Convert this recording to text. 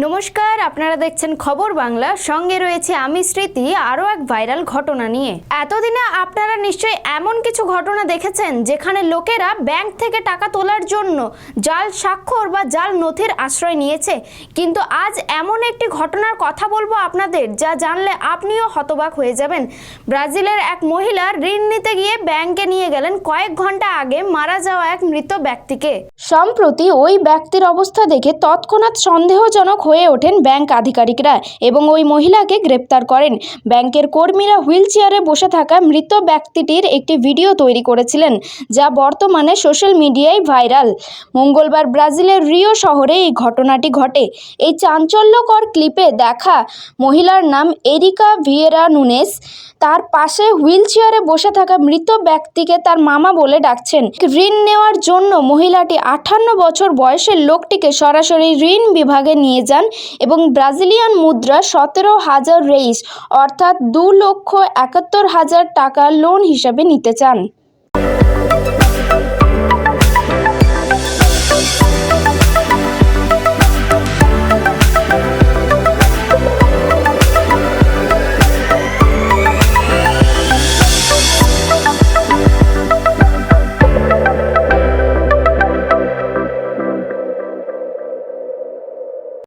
নমস্কার, আপনারা দেখছেন খবর বাংলা। সঙ্গে রয়েছে আমি স্মৃতি। আরও এক ভাইরাল ঘটনা নিয়ে। এতদিনে আপনারা নিশ্চয়ই এমন কিছু ঘটনা দেখেছেন যেখানে লোকেরা ব্যাংক থেকে টাকা তোলার জন্য জাল স্বাক্ষর বা জাল নথির আশ্রয় নিয়েছে, কিন্তু আজ এমন একটি ঘটনার কথা বলবো আপনাদের, যা জানলে আপনিও হতবাক হয়ে যাবেন। ব্রাজিলের এক মহিলা ঋণ নিতে গিয়ে ব্যাংকে নিয়ে গেলেন কয়েক ঘন্টা আগে মারা যাওয়া এক মৃত ব্যক্তিকে। সম্প্রতি ওই ব্যক্তির অবস্থা দেখে তৎক্ষণাৎ সন্দেহজনক হয়ে ওঠেন ব্যাংক আধিকারিকরা এবং ওই মহিলাকে গ্রেপ্তার করেন। ব্যাংকের কর্মীরা হুইল চেয়ারে বসে থাকা মৃত ব্যক্তিটির একটি ভিডিও তৈরি করেছিলেন, যা বর্তমানে সোশ্যাল মিডিয়ায় ভাইরাল। মঙ্গলবার ব্রাজিলের রিও শহরে এই ঘটনাটি ঘটে। এই চাঞ্চল্যকর ক্লিপে দেখা মহিলার নাম এরিকা ভিয়েরা নুনেস। তার পাশে হুইল চেয়ারে বসে থাকা মৃত ব্যক্তিকে তার মামা বলে ডাকছেন। ঋণ নেওয়ার জন্য মহিলাটি 58 বছর বয়সের লোকটিকে সরাসরি ঋণ বিভাগে নিয়ে যান এবং ব্রাজিলিয়ান মুদ্রা 17,000 রেইস অর্থাৎ 2,71,000 টাকা লোন হিসাবে নিতে চান।